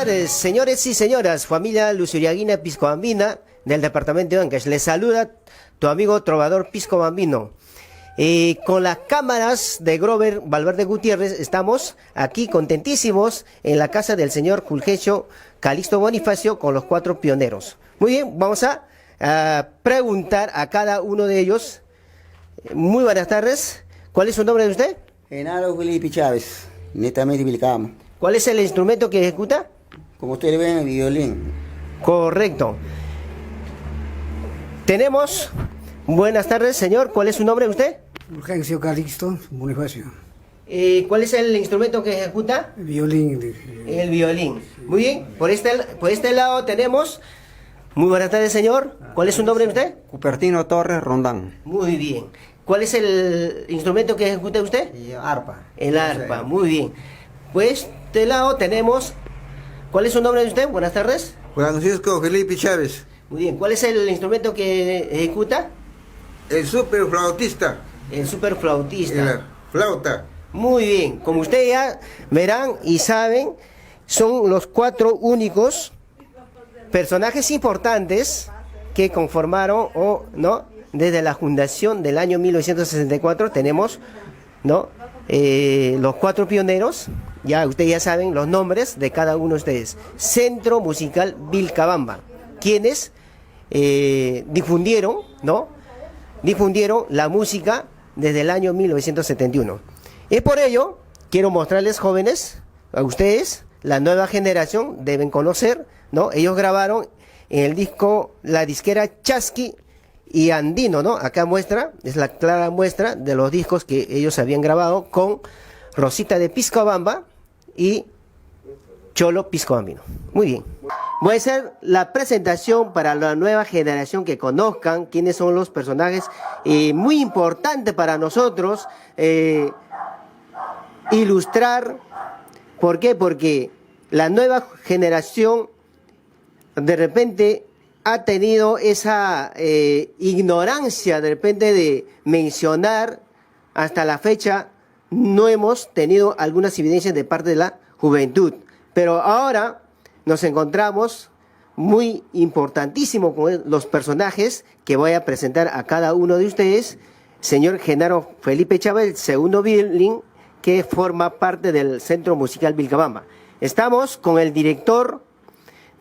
tardes, señores y señoras, familia lusuriaguina piscobambina del departamento de Ancash. Les saluda tu amigo trovador piscobambino. Con las cámaras de Grover Valverde Gutiérrez estamos aquí contentísimos en la casa del señor Fulgencio Calixto Bonifacio con los 4 pioneros. Muy bien, vamos a preguntar a cada uno de ellos. Muy buenas tardes. ¿Cuál es su nombre de usted? Genaro Felipe Chávez, netamente Vilcabamba. ¿Cuál es el instrumento que ejecuta? Como ustedes ven, el violín. Correcto. Tenemos... Buenas tardes, señor. ¿Cuál es su nombre de usted? Fulgencio Calixto Bonifacio. ¿Cuál es el instrumento que ejecuta? El violín. El violín. Muy bien. Por este lado tenemos... Muy buenas tardes, señor. ¿Cuál es su nombre de usted? Cupertino Torres Rondán. Muy bien. ¿Cuál es el instrumento que ejecuta usted? Arpa. El arpa. Muy bien. Pues de este lado tenemos... ¿Cuál es su nombre de usted? Buenas tardes. Francisco Felipe Chávez. Muy bien. ¿Cuál es el instrumento que ejecuta? El super flautista. El super flautista. La flauta. Muy bien. Como ustedes ya verán y saben, son los 4 únicos personajes importantes que conformaron, desde la fundación del año 1964 tenemos, los 4 pioneros. Ya ustedes ya saben los nombres de cada uno de ustedes. Centro Musical Vilcabamba, quienes difundieron la música desde el año 1971. Es por ello, quiero mostrarles, jóvenes, a ustedes, la nueva generación, deben conocer, ellos grabaron en el disco, la disquera Chasqui y Andino, acá es la clara muestra de los discos que ellos habían grabado con Rosita de Piscobamba y Cholo Piscobambino. Muy bien. Voy a hacer la presentación para la nueva generación, que conozcan quiénes son los personajes muy importantes para nosotros ilustrar. ¿Por qué? Porque la nueva generación de repente ha tenido esa ignorancia de repente de mencionar. Hasta la fecha no hemos tenido algunas evidencias de parte de la juventud, pero ahora nos encontramos muy importantísimo con los personajes que voy a presentar a cada uno de ustedes. Señor Genaro Felipe Chávez, el segundo violín, que forma parte del Centro Musical Vilcabamba. Estamos con el director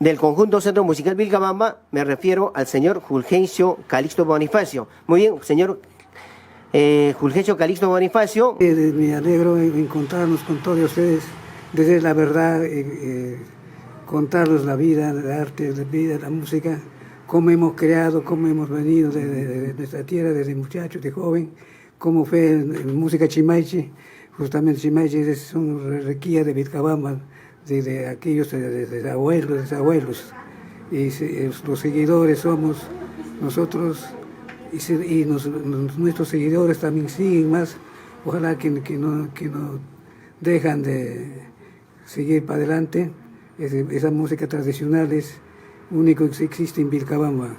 del conjunto Centro Musical Vilcabamba, me refiero al señor Fulgencio Calixto Bonifacio. Muy bien, señor Fulgencio Calixto Bonifacio. Me alegro en encontrarnos con todos ustedes, desde la verdad, contarles la vida, el arte, la vida, la música, cómo hemos creado, cómo hemos venido de nuestra tierra desde muchacho, de joven, cómo fue música Chimaichi. Justamente Chimaichi es una requía de Vilcabamba, de aquellos de abuelos, y los seguidores somos nosotros, y nuestros seguidores también siguen más. Ojalá que no dejan de seguir para adelante. Esa música tradicional es único que existe en Vilcabamba,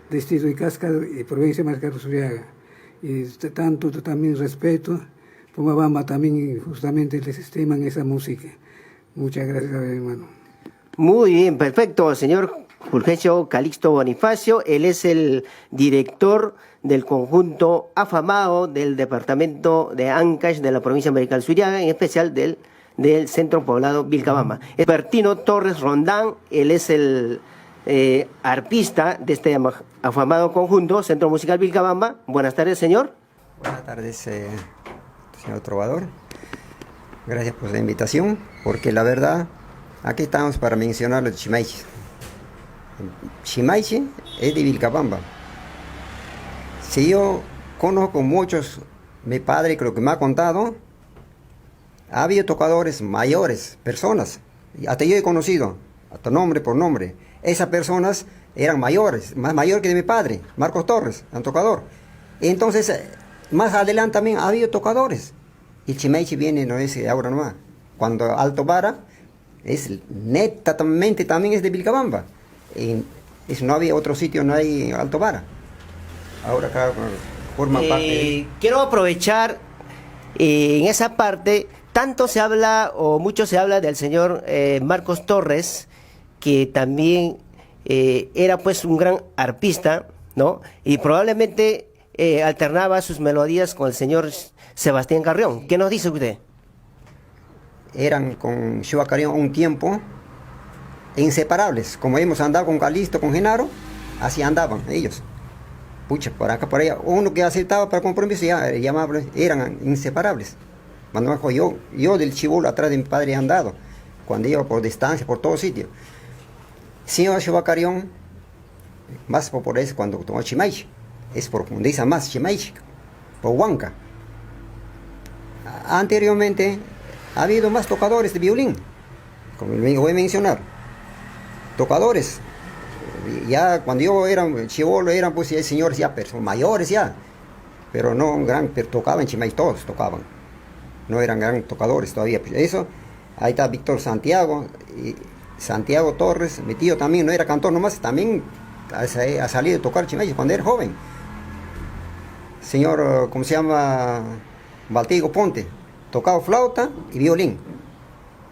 distrito de Casca y provincia de Maracaibo. Y tanto también respeto, Pomabamba también justamente les estiman esa música. Muchas gracias, hermano. Muy bien, perfecto, señor Fulgencio Calixto Bonifacio. Él es el director del conjunto afamado del departamento de Ancash de la provincia de Marical Suriaga, en especial del centro poblado Vilcabamba. Bertino Torres Rondán, él es el arpista de este afamado conjunto Centro Musical Vilcabamba. Buenas tardes, señor. Buenas tardes, señor trovador. Gracias por la invitación, porque la verdad, aquí estamos para mencionar los Chimaichi. Chimaichi es de Vilcabamba. Si yo conozco muchos, mi padre creo que me ha contado, ha habido tocadores mayores, personas, hasta yo he conocido, hasta nombre por nombre. Esas personas eran mayores, más mayor que de mi padre, Marcos Torres, un tocador. Entonces, más adelante también ha habido tocadores. Y Chimaichi viene, no es ahora nomás. Cuando Alto Vara, es netamente también es de Vilcabamba. No había otro sitio, no hay Alto Vara. Ahora acá forma parte. Quiero aprovechar en esa parte tanto se habla o mucho se habla del señor Marcos Torres, que también era pues un gran arpista, ¿no? Y probablemente alternaba sus melodías con el señor Sebastián Carrión. ¿Qué nos dice usted? Eran con Chihuahua Carrión un tiempo inseparables. Como hemos andado con Calixto, con Genaro, así andaban ellos. Pucha, por acá, por allá. Uno que aceptaba para compromiso, ya llamaba, eran inseparables. Cuando mejor yo del chibolo atrás de mi padre he andado, cuando iba por distancia, por todo sitio. Señor Chihuahua Carrión, más por eso cuando tomó Chimaichi, es por profundiza más Chimaichi, por Huanca. Anteriormente ha habido más tocadores de violín, como voy a mencionar. Tocadores, ya cuando yo era chibolo eran pues ya señores ya personas mayores ya, pero no gran, pero tocaban Chimaichi, todos tocaban. No eran gran tocadores todavía. Eso, ahí está Víctor Santiago, y Santiago Torres, mi tío también, no era cantor nomás, también ha salido a tocar Chimaichi cuando era joven. Señor, ¿cómo se llama? Baltigo Ponte, tocaba flauta y violín.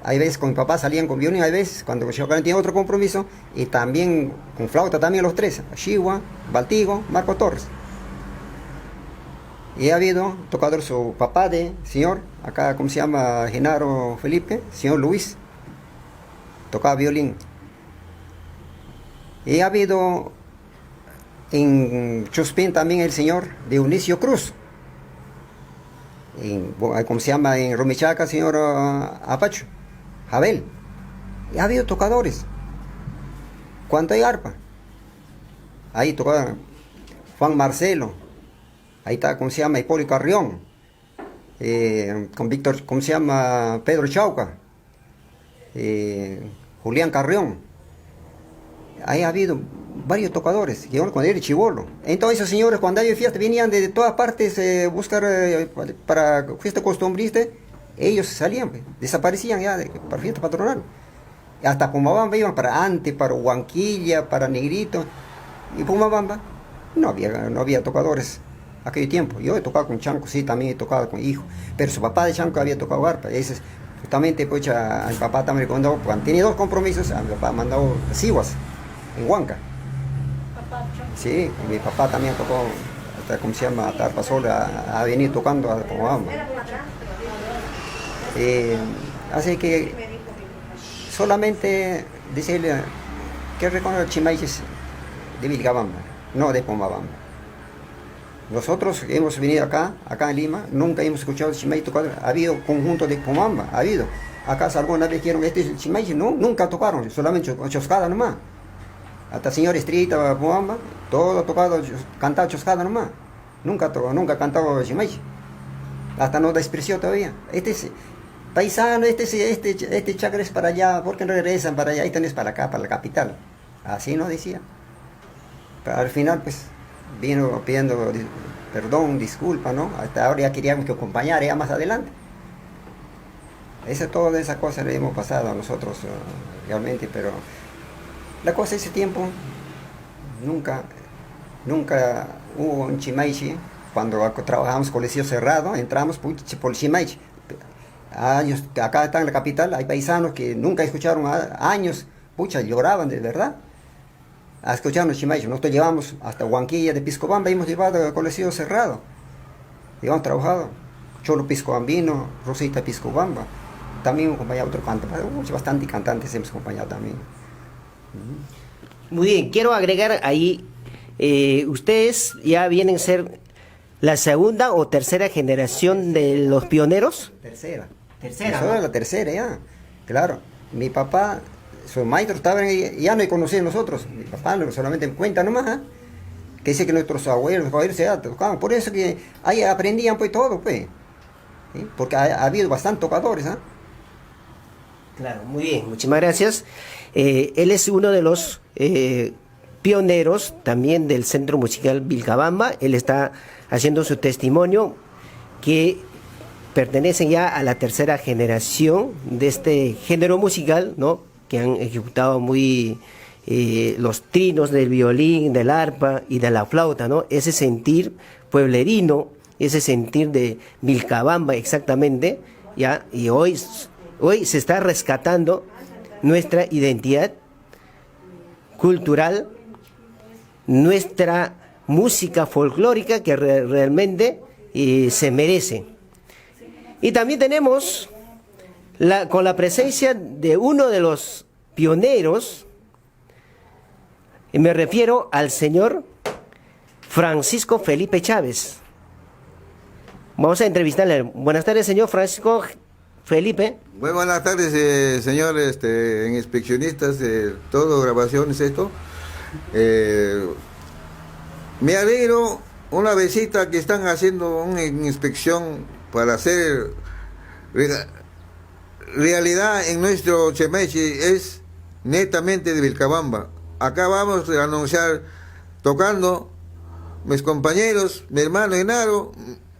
Hay veces con mi papá salían con violín, hay veces cuando yo tenía otro compromiso, y también con flauta también los tres, Chihuahua, Baltigo, Marco Torres. Y ha habido tocador su papá de señor, acá ¿cómo se llama? Genaro Felipe, señor Luis, tocaba violín. Y ha habido en Chuspín también el señor Dionisio Cruz. ¿Cómo se llama? En Rumichaca, señor Apacho, Jabel. Y ha habido tocadores. ¿Cuánto hay arpa? Ahí tocaba Juan Marcelo. Ahí está, ¿cómo se llama? Hipólito Carrión. Con Víctor, ¿cómo se llama? Pedro Chauca. Julián Carrión. Ahí ha habido varios tocadores, que cuando era chibolo. Entonces esos señores cuando había fiesta venían de todas partes buscar para fiesta costumbrista, ellos salían, desaparecían ya para fiesta patronal. Hasta Pomabamba iban para Ante, para Huanquilla, para Negrito. Y Pomabamba no había tocadores aquel tiempo. Yo he tocado con Chanco, sí, también he tocado con hijo, pero su papá de Chanco había tocado arpa. Ese es, justamente pues, a mi papá también cuando tenía dos compromisos, a mi papá mandó a Sihuas, en Huanca. Sí, mi papá también tocó, hasta ¿cómo se llama? Tarpa Sola, ha venido tocando a Pomabamba. Así que solamente decirle que reconoce el Chimaichi de Vilcabamba, no de Pomabamba. Nosotros hemos venido acá en Lima, nunca hemos escuchado el Chimaichi tocar. Ha habido conjunto de Pomabamba, ha habido. ¿Acaso alguna vez dijeron este es el Chimaichi? No, nunca tocaron, solamente choscada nomás. Hasta señor Estrita, Pomabamba, todo tocado, cantado choscada nomás. Nunca cantado Chimaichi. Hasta no despreció todavía. Este es paisano, este chacra es para allá, ¿por qué no regresan para allá? Este no es para acá, para la capital. Así nos decía. Pero al final, pues, vino pidiendo perdón, disculpa, ¿no? Hasta ahora ya queríamos que acompañara ya más adelante. Todas esas cosas le hemos pasado a nosotros realmente, pero la cosa ese tiempo, nunca hubo un Chimaichi. Cuando trabajamos con Liceo Cerrado, entramos por el Chimaichi. Años, acá está en la capital, hay paisanos que nunca escucharon años, pucha, lloraban de verdad a escuchar los Chimaichi. Nosotros llevamos hasta Huanquilla de Piscobamba, hemos llevado al Colegio Cerrado, llevamos trabajado Cholo Piscobambino, Rosita Piscobamba, también hemos acompañado otro canto, bastante cantantes hemos acompañado también. Muy bien, quiero agregar ahí, ustedes ya vienen a ser la segunda o tercera generación de los pioneros. Tercera. ¿No? La tercera ya, claro. Mi papá, su maestro estaba ya no conocía a nosotros. Mi papá solamente me cuenta nomás, que dice que nuestros abuelos ya tocaban. Por eso que ahí aprendían pues todo, pues. ¿Sí? Porque ha habido bastantes tocadores, ¿ah? Claro, muy bien, muchísimas gracias. Él es uno de los pioneros también del Centro Musical Vilcabamba. Él está haciendo su testimonio, que pertenecen ya a la tercera generación de este género musical, ¿no? Que han ejecutado muy los trinos del violín, del arpa y de la flauta, ¿no? Ese sentir pueblerino, ese sentir de Vilcabamba exactamente, ¿ya? Y hoy se está rescatando nuestra identidad cultural, nuestra música folclórica que realmente se merece. Y también tenemos con la presencia de uno de los pioneros, y me refiero al señor Francisco Felipe Chávez. Vamos a entrevistarle. Buenas tardes, señor Francisco Felipe. Muy buenas tardes, señor inspeccionistas, todo grabaciones, esto. Me alegro una visita que están haciendo una inspección para hacer realidad en nuestro Chemechi, es netamente de Vilcabamba. Acá vamos a anunciar, tocando, mis compañeros, mi hermano Genaro,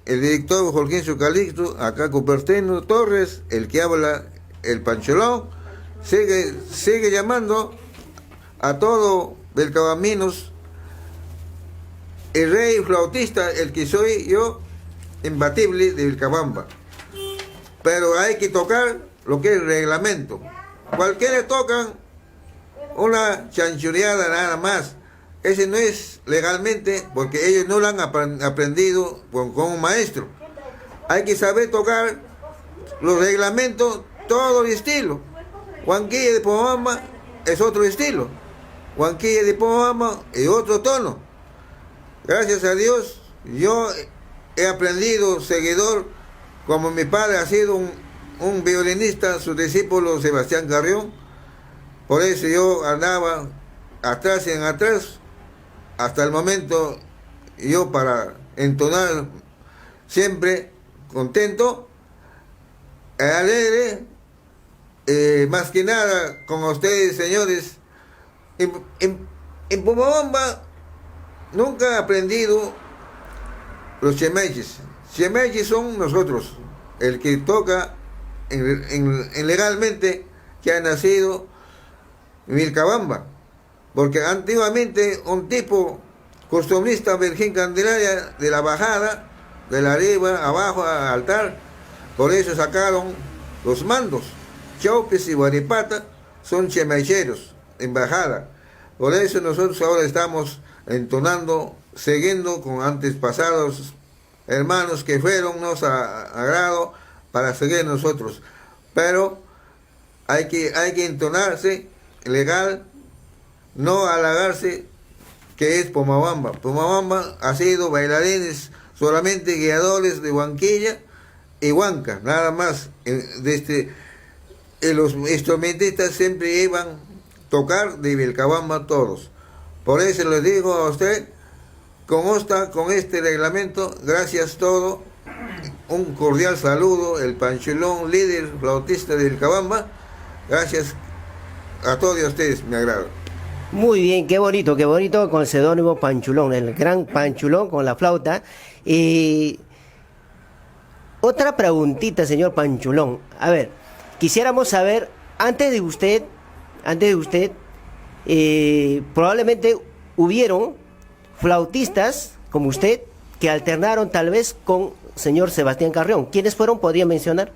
el director Jorge Calixto, acá Cupertino Torres, el que habla, el Pancholón, sigue llamando a todo Vilcabaminos, el rey flautista, el que soy yo, imbatible de Vilcabamba. Pero hay que tocar lo que es el reglamento. Cualquiera tocan una chanchureada nada más. Ese no es legalmente, porque ellos no lo han aprendido con un maestro. Hay que saber tocar los reglamentos, todo el estilo. Huanquilla de Pomabamba es otro estilo. Huanquilla de Pomabamba es otro tono. Gracias a Dios, yo he aprendido seguidor, como mi padre ha sido un violinista, su discípulo Sebastián Carrión. Por eso yo andaba atrás y en atrás, hasta el momento, yo para entonar siempre contento, alegre, más que nada con ustedes, señores. En Pomabamba nunca he aprendido los chemeches. Chemeches son nosotros, el que toca legalmente, que ha nacido en Vilcabamba. Porque antiguamente un tipo costumbrista Virgen Candelaria de la bajada, de la arriba, abajo, al altar, por eso sacaron los mandos. Chaupes y Guaripata son chemecheros en bajada. Por eso nosotros ahora estamos entonando, siguiendo con antepasados hermanos que fueron nos agrado para seguir nosotros. Pero hay que entonarse legal, no halagarse que es Pomabamba. Pomabamba ha sido bailarines, solamente guiadores de Huanquilla y Huanca, nada más. Los instrumentistas siempre iban a tocar de Vilcabamba todos. Por eso les digo a usted, con este reglamento, gracias todo, un cordial saludo, el Pancholón, líder flautista de Vilcabamba, gracias a todos ustedes, me agrada. Muy bien, qué bonito con el seudónimo Panchulón, el gran Panchulón con la flauta. Otra preguntita, señor Panchulón. A ver, quisiéramos saber, antes de usted, probablemente hubieron flautistas como usted que alternaron tal vez con señor Sebastián Carrión. ¿Quiénes fueron? ¿Podría mencionar?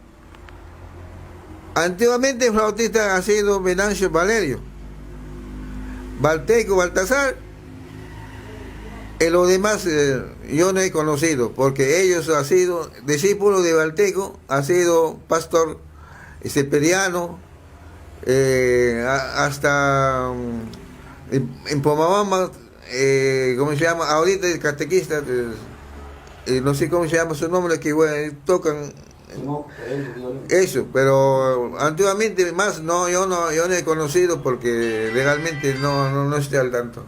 Antiguamente el flautista ha sido Venancio Valerio, Balteco Baltasar, y los demás yo no he conocido, porque ellos han sido discípulos de Balteco, ha sido pastor seperiano, hasta en Pomabamba, ¿cómo se llama? Ahorita el catequista, no sé cómo se llama su nombre, que bueno, tocan eso, pero antiguamente más yo no he conocido porque legalmente no estoy al tanto.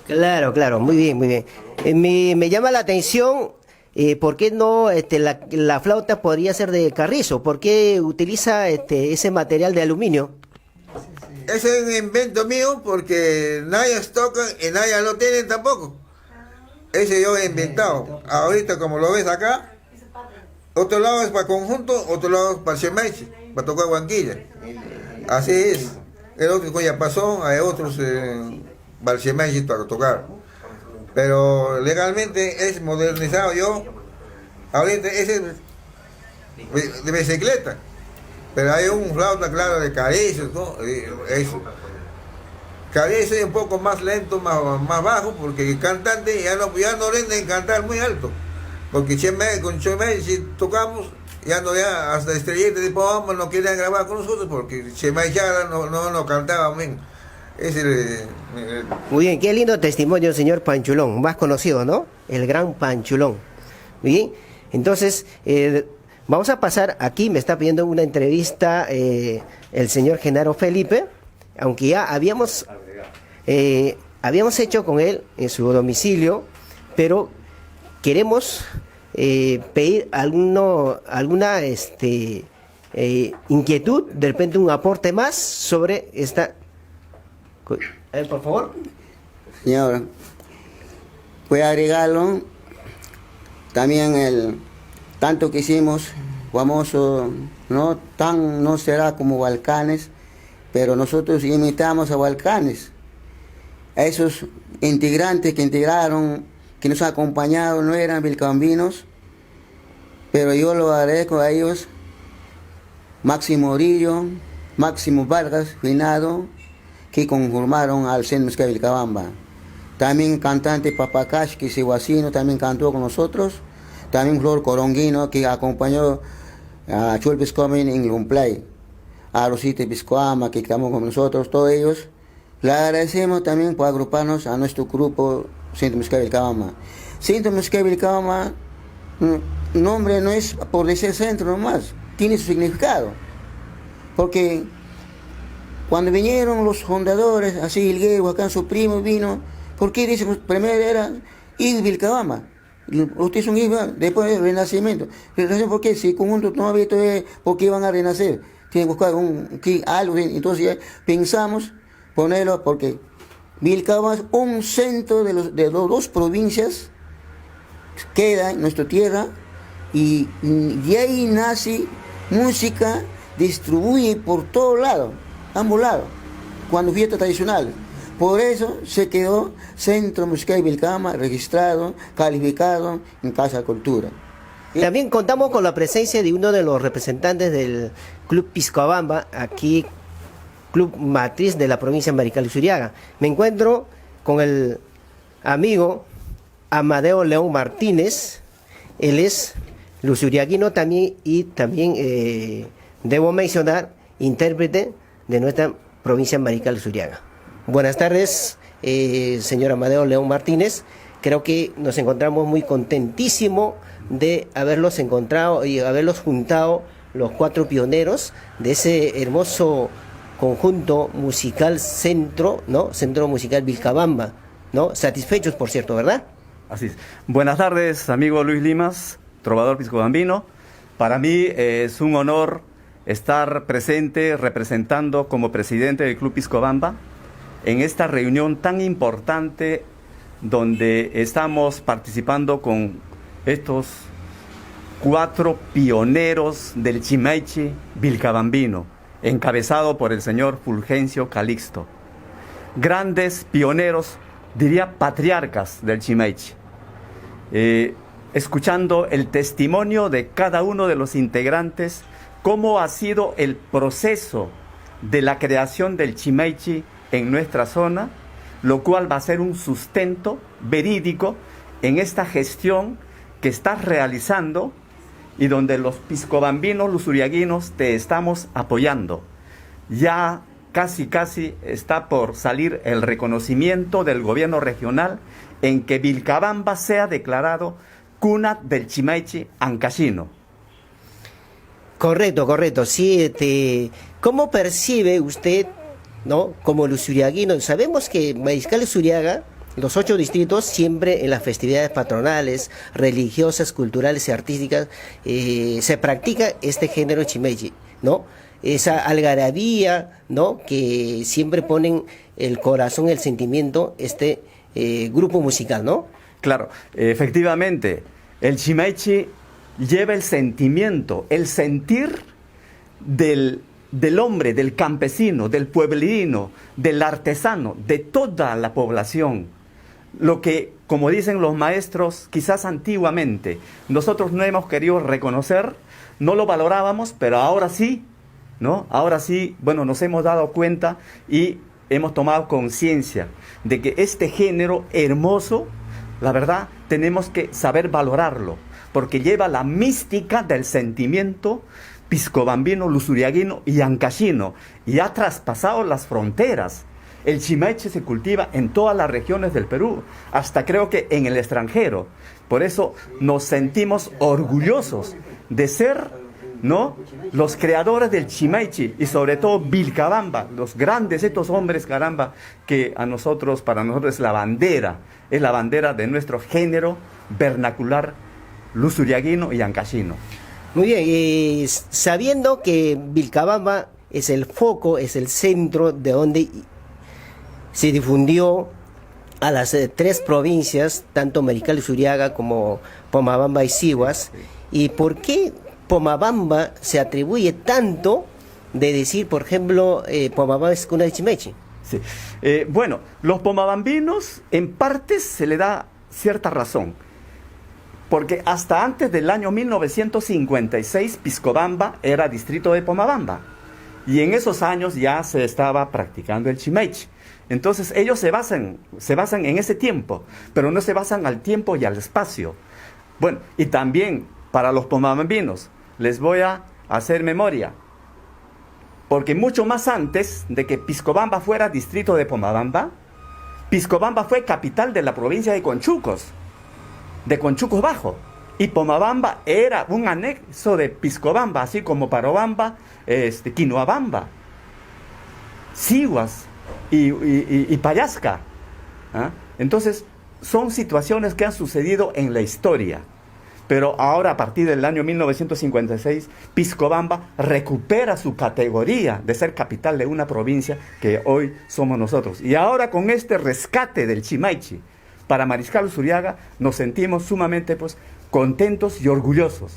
Claro, muy bien. Me llama la atención, ¿por qué no la flauta podría ser de carrizo? ¿Por qué utiliza ese material de aluminio? Ese es un invento mío porque nadie toca y nadie lo tiene tampoco. Ese yo he inventado. Ahorita como lo ves acá, otro lado es para conjunto, otro lado es para chemeche, para tocar Huanquilla. Así es. El otro con yapazón, hay otros para chemeche para tocar. Pero legalmente es modernizado yo. Ahorita ese de bicicleta. Pero hay un flauta, claro, de Caricias, ¿no? Eso. Caricias es un poco más lento, más bajo, porque el cantante ya no rinde en cantar muy alto. Porque con Chemay, si tocamos, ya hasta Estrellita de Pobamba no querían grabar con nosotros, porque Chemay Chara no cantaba bien. Muy bien, qué lindo testimonio, señor Panchulón, más conocido, ¿no? El gran Panchulón. Bien, entonces, vamos a pasar aquí, me está pidiendo una entrevista el señor Genaro Felipe, aunque ya habíamos hecho con él en su domicilio, pero queremos pedir alguna inquietud, de repente un aporte más sobre esta... por favor. Señora, voy a agregarlo también tanto que hicimos famoso, no será como Balcanes, pero nosotros imitamos a Balcanes. A esos integrantes que integraron, que nos han acompañado, no eran vilcabambinos, pero yo lo agradezco a ellos, Máximo Orillo, Máximo Vargas, finado, que conformaron al Centro Musical Vilcabamba. También cantante Papacash, que es iguacino, también cantó con nosotros. También Flor Coronguino, que acompañó a Chul Piscomin en Lumplay. A Rosita Piscoama, que cantó con nosotros, todos ellos. Le agradecemos también por agruparnos a nuestro grupo Centro Musical Vilcabamba. Centro Musical Vilcabamba, nombre no es por decir centro nomás, tiene su significado. Porque cuando vinieron los fundadores, así Ilguero, acá su primo vino, ¿por qué dicen? Primero era hijo de Vilcabamba. Ustedes son hijos después del renacimiento. ¿Por qué? Si conjunto no había todavía, ¿por qué iban a renacer? Tienen que buscar algo. Entonces pensamos ponerlo porque Vilcabamba es un centro de las dos provincias, queda en nuestra tierra, y de ahí nace música, distribuye por todos lados, ambos lados, cuando fiesta tradicional. Por eso se quedó Centro Musical Vilcabamba registrado, calificado en Casa de Cultura. También contamos con la presencia de uno de los representantes del Club Piscoabamba, aquí Club Matriz de la provincia de Marical y Luzuriaga. Me encuentro con el amigo Amadeo León Martínez. Él es luzuriaguino también y también debo mencionar intérprete de nuestra provincia de Marical y Luzuriaga. Buenas tardes, señor Amadeo León Martínez. Creo que nos encontramos muy contentísimos de haberlos encontrado y haberlos juntado los cuatro pioneros de ese hermoso conjunto musical Centro, ¿no? Centro Musical Vilcabamba, ¿no? Satisfechos, por cierto, ¿verdad? Así es. Buenas tardes, amigo Luis Limas, trovador piscobambino. Para mí es un honor estar presente representando como presidente del Club Piscobamba en esta reunión tan importante donde estamos participando con estos cuatro pioneros del Chimaichi vilcabambino, encabezado por el señor Fulgencio Calixto. Grandes pioneros, diría patriarcas del Chimaichi. Escuchando el testimonio de cada uno de los integrantes, cómo ha sido el proceso de la creación del Chimaichi en nuestra zona, lo cual va a ser un sustento verídico en esta gestión que estás realizando y donde los piscobambinos luzuriaguinos te estamos apoyando. Ya casi está por salir el reconocimiento del gobierno regional en que Vilcabamba sea declarado cuna del Chimaichi ancashino. Correcto. Sí, ¿cómo percibe usted, ¿no? Como luzuriaguino? Sabemos que Mariscal Luzuriaga, los 8 distritos, siempre en las festividades patronales, religiosas, culturales y artísticas, se practica este género Chimaichi, ¿no? Esa algarabía, ¿no? Que siempre ponen el corazón, el sentimiento, grupo musical, ¿no? Claro, efectivamente, el Chimaichi lleva el sentimiento, el sentir del hombre, del campesino, del pueblerino, del artesano, de toda la población. lo que, como dicen los maestros, quizás antiguamente nosotros no hemos querido reconocer, no lo valorábamos, pero ahora sí, ¿no? Ahora sí, bueno, nos hemos dado cuenta y hemos tomado conciencia de que este género hermoso, la verdad, tenemos que saber valorarlo, porque lleva la mística del sentimiento piscobambino, lusuriaguino y ancashino, y ha traspasado las fronteras. El chimeche se cultiva en todas las regiones del Perú, hasta creo que en el extranjero. Por eso nos sentimos orgullosos de ser, ¿no?, los creadores del chimeche, y sobre todo Vilcabamba, los grandes, estos hombres, caramba, que para nosotros es la bandera de nuestro género vernacular lusuriaguino y ancashino. Muy bien, y sabiendo que Vilcabamba es el foco, es el centro de donde se difundió a las tres provincias, tanto Mariscal Luzuriaga como Pomabamba y Sihuas, ¿y por qué Pomabamba se atribuye tanto de decir, por ejemplo, Pomabamba es cuna de chimeche? Sí. Bueno, los pomabambinos en parte se le da cierta razón, porque hasta antes del año 1956 Piscobamba era distrito de Pomabamba, y en esos años ya se estaba practicando el chimeche. Entonces ellos se basan en ese tiempo, pero no se basan al tiempo y al espacio. Bueno, y también para los pomabambinos les voy a hacer memoria, porque mucho más antes de que Piscobamba fuera distrito de Pomabamba, Piscobamba fue capital de la provincia de Conchucos Bajo, y Pomabamba era un anexo de Piscobamba, así como Parobamba, Quinoabamba, Sihuas y Payasca. ¿Ah? Entonces, son situaciones que han sucedido en la historia. Pero ahora, a partir del año 1956, Piscobamba recupera su categoría de ser capital de una provincia que hoy somos nosotros. Y ahora, con este rescate del chimeche para Mariscal Luzuriaga, nos sentimos sumamente contentos y orgullosos.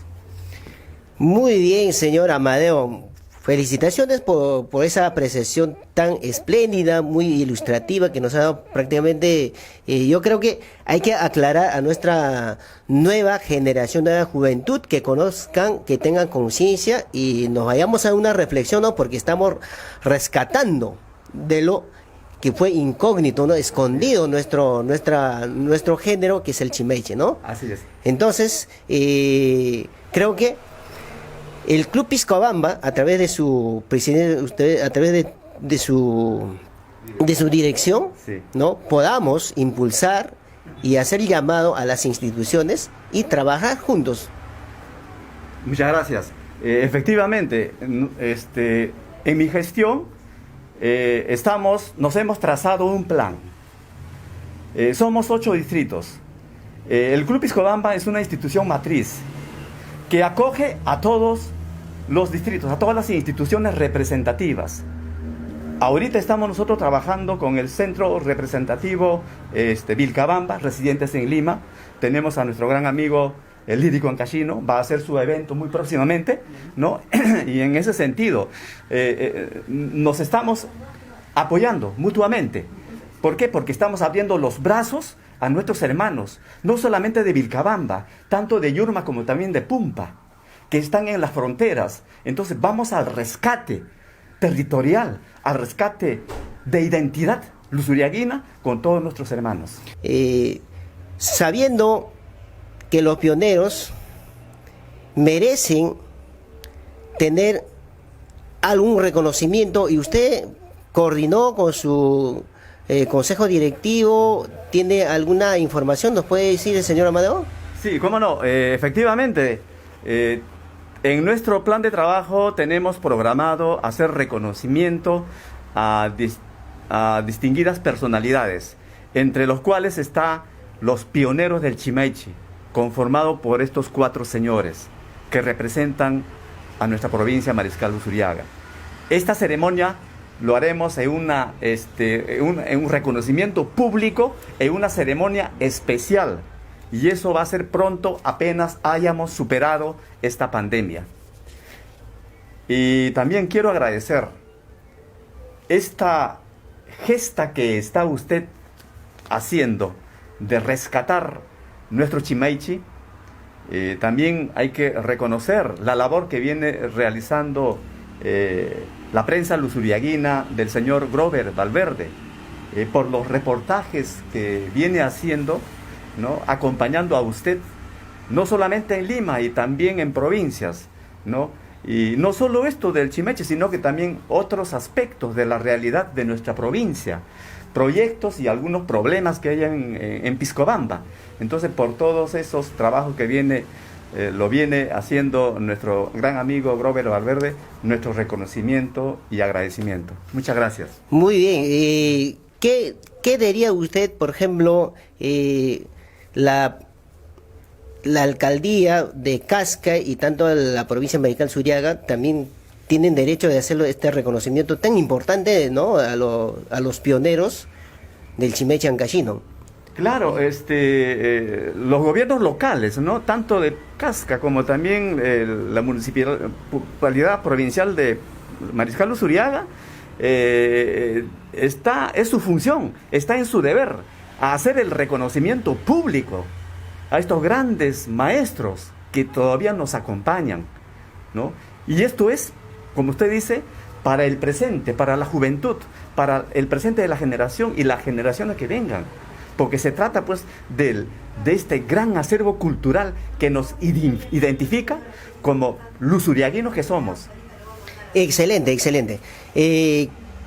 Muy bien, señor Amadeo. Felicitaciones por esa apreciación tan espléndida, muy ilustrativa que nos ha dado prácticamente. Yo creo que hay que aclarar a nuestra nueva generación, nueva juventud, que conozcan, que tengan conciencia y nos vayamos a una reflexión, ¿no? Porque estamos rescatando de lo que fue incógnito, ¿no? Escondido nuestro género, que es el chimeche, ¿no? Así es. Entonces, creo que el Club Piscobamba, a través de su presidente, a través de su dirección, sí, ¿no?, podamos impulsar y hacer llamado a las instituciones y trabajar juntos. Muchas gracias. Efectivamente, en mi gestión nos hemos trazado un plan. Somos 8 distritos. El Club Piscobamba es una institución matriz que acoge a todos los distritos, a todas las instituciones representativas. Ahorita estamos nosotros trabajando con el centro representativo Vilcabamba, residentes en Lima. Tenemos a nuestro gran amigo el lírico ancashino, va a hacer su evento muy próximamente, ¿no? Y en ese sentido nos estamos apoyando mutuamente. ¿Por qué? Porque estamos abriendo los brazos a nuestros hermanos, no solamente de Vilcabamba, tanto de Yurma como también de Pumpa, que están en las fronteras. Entonces vamos al rescate territorial, al rescate de identidad lusuriaguina con todos nuestros hermanos. Sabiendo que los pioneros merecen tener algún reconocimiento, y usted coordinó con su consejo directivo, ¿tiene alguna información? ¿Nos puede decir el señor Amadeo? Sí, cómo no. Efectivamente, en nuestro plan de trabajo tenemos programado hacer reconocimiento a distinguidas personalidades, entre los cuales está los pioneros del chimeche, conformado por estos 4 señores que representan a nuestra provincia Mariscal Luzuriaga. Esta ceremonia lo haremos en un reconocimiento público, en una ceremonia especial. Y eso va a ser pronto, apenas hayamos superado esta pandemia. Y también quiero agradecer esta gesta que está usted haciendo de rescatar nuestro Chimaichi. También hay que reconocer la labor que viene realizando la prensa lusuriaguina del señor Grover Valverde, por los reportajes que viene haciendo, ¿no? Acompañando a usted, no solamente en Lima y también en provincias, ¿no? Y no solo esto del Chimaichi, sino que también otros aspectos de la realidad de nuestra provincia, proyectos y algunos problemas que hay en Piscobamba. Entonces, por todos esos trabajos que lo viene haciendo nuestro gran amigo Grover Valverde, nuestro reconocimiento y agradecimiento. Muchas gracias. Muy bien. ¿Qué diría usted, por ejemplo, la alcaldía de Casca y tanto la provincia de Mariscal Suriaga también tienen derecho de hacerlo este reconocimiento tan importante, ¿no? A los pioneros del Chimaichi Ancashino? Claro, los gobiernos locales, ¿no? Tanto de Casca como también la municipalidad provincial de Mariscal Suriaga, es su función, está en su deber, a hacer el reconocimiento público a estos grandes maestros que todavía nos acompañan, ¿no? Y esto es, como usted dice, para el presente, para la juventud, para el presente de la generación y las generaciones que vengan, porque se trata pues de este gran acervo cultural que nos identifica como lusuriaguinos que somos. Excelente, excelente.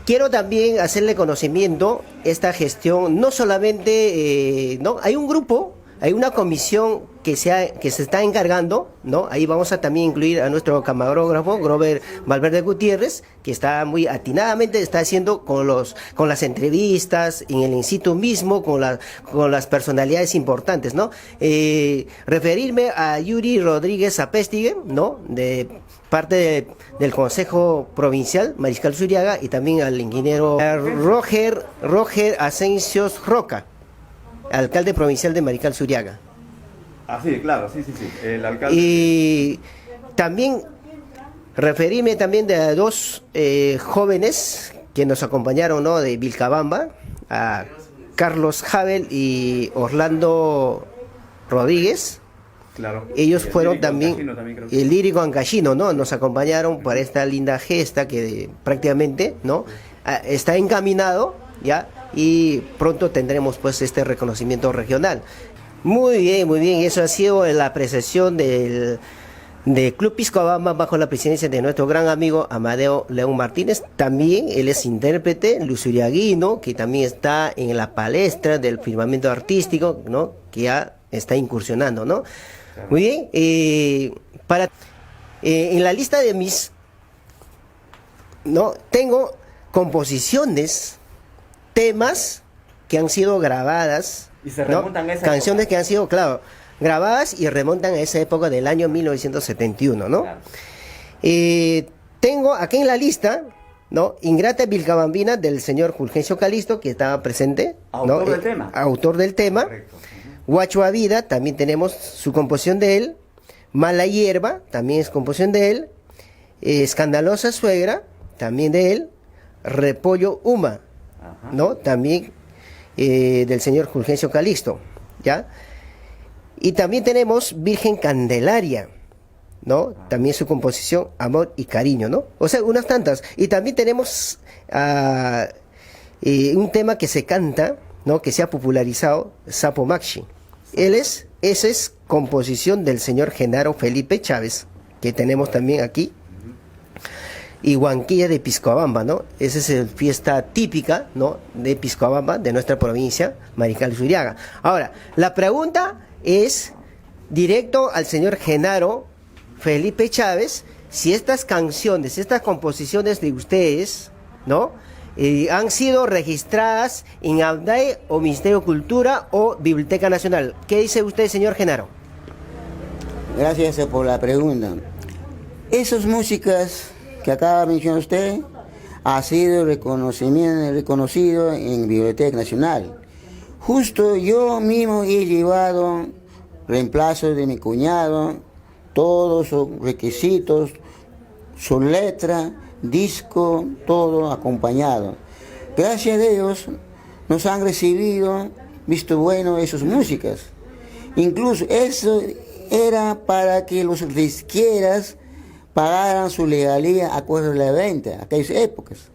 Quiero también hacerle conocimiento esta gestión, no solamente, ¿no? Hay un grupo, hay una comisión que se está encargando, ¿no? Ahí vamos a también incluir a nuestro camarógrafo, Grover Valverde Gutiérrez, que está muy atinadamente, está haciendo con las entrevistas, en el in situ mismo, con las personalidades importantes, ¿no? Referirme a Yuri Rodríguez Apestigue, ¿no? De parte del Consejo Provincial, Mariscal Suriaga, y también al ingeniero Roger Asensios Roca, alcalde provincial de Mariscal Suriaga. Ah, sí, claro, sí, el alcalde. Y también referirme también de dos jóvenes que nos acompañaron, ¿no? De Vilcabamba, a Carlos Javel y Orlando Rodríguez. Claro. Ellos fueron también, también el lírico ancashino, ¿no? Nos acompañaron para esta linda gesta que prácticamente, ¿no? Está encaminado, ¿ya? Y pronto tendremos pues este reconocimiento regional. Muy bien, eso ha sido la apreciación del Club Piscobamba bajo la presidencia de nuestro gran amigo Amadeo León Martínez. También él es intérprete lusuriaguino, que también está en la palestra del firmamento artístico, ¿no? Que ya está incursionando, ¿no? Claro. Muy bien, en la lista de mis, ¿no? Tengo composiciones, temas que han sido grabadas, y se remontan, ¿no? A esa canciones época, que han sido, claro, grabadas y remontan a esa época del año 1971, ¿no? Claro. Tengo aquí en la lista, ¿no? Ingrata Vilcabambina del señor Fulgencio Calisto, que estaba presente, autor ¿no? del tema. Autor del tema. Correcto. Guacho Vida, también tenemos su composición de él. Mala Hierba, también es composición de él. Escandalosa Suegra, también de él. Repollo Uma, ¿no? También del señor Fulgencio Calixto, ¿ya? Y también tenemos Virgen Candelaria, ¿no? También su composición Amor y Cariño, ¿no? O sea, unas tantas. Y también tenemos un tema que se canta, ¿no? Que se ha popularizado, Sapo Maxi. Esa es composición del señor Genaro Felipe Chávez, que tenemos también aquí. Y Huanquilla de Piscobamba, ¿no? Esa es la fiesta típica, ¿no? De Piscobamba, de nuestra provincia, Mariscal Suriaga. Ahora, la pregunta es directo al señor Genaro Felipe Chávez, si estas canciones, estas composiciones de ustedes, ¿no? Han sido registradas en ABDAE o Ministerio de Cultura o Biblioteca Nacional. ¿Qué dice usted, señor Genaro? Gracias por la pregunta. Esas músicas que acaba de mencionar usted ha sido reconocido en Biblioteca Nacional. Justo yo mismo he llevado reemplazo de mi cuñado, todos sus requisitos, su letra, disco, todo acompañado. Gracias a Dios nos han recibido visto bueno esas músicas. Incluso eso era para que los disqueras pagaran su legalía a acuerdo de la venta, aquellas épocas.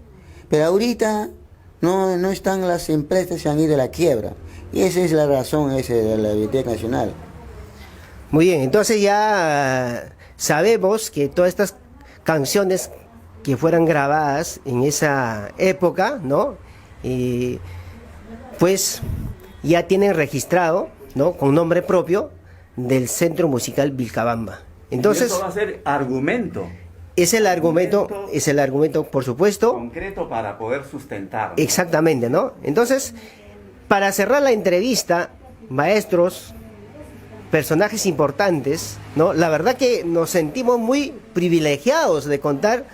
Pero ahorita no están, las empresas, se han ido a la quiebra. Y esa es la razón de la Biblioteca Nacional. Muy bien, entonces ya sabemos que todas estas canciones que fueran grabadas en esa época, ¿no? Pues ya tienen registrado, ¿no? Con nombre propio del Centro Musical Vilcabamba. Entonces, y eso va a ser argumento. Es el argumento, por supuesto. Concreto para poder sustentar, ¿no? Exactamente, ¿no? Entonces, para cerrar la entrevista, maestros, personajes importantes, ¿no? La verdad que nos sentimos muy privilegiados de contar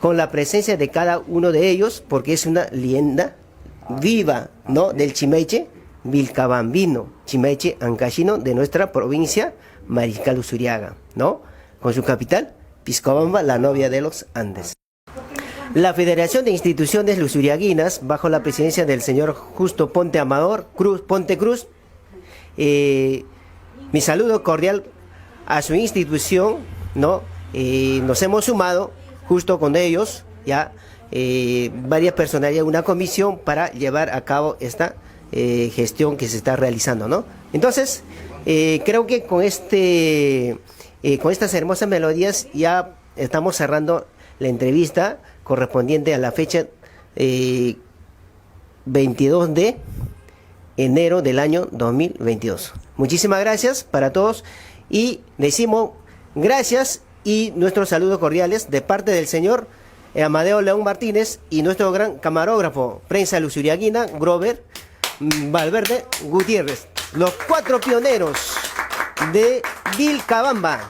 con la presencia de cada uno de ellos, porque es una leyenda viva, ¿no? Del Chimeche vilcabambino, Chimeche ancashino de nuestra provincia, Mariscal Usuriaga, ¿no? Con su capital, Piscobamba, la novia de los Andes. La Federación de Instituciones Lusuriaguinas, bajo la presidencia del señor Justo Ponte Cruz, mi saludo cordial a su institución, ¿no? Nos hemos sumado justo con ellos, ya varias personalidades, una comisión para llevar a cabo esta gestión que se está realizando, ¿no? Entonces, creo que con estas hermosas melodías ya estamos cerrando la entrevista correspondiente a la fecha 22 de enero del año 2022. Muchísimas gracias para todos y decimos gracias y nuestros saludos cordiales de parte del señor Amadeo León Martínez y nuestro gran camarógrafo, prensa lusuriaguina, Grover Valverde Gutiérrez, los 4 pioneros de Vilcabamba.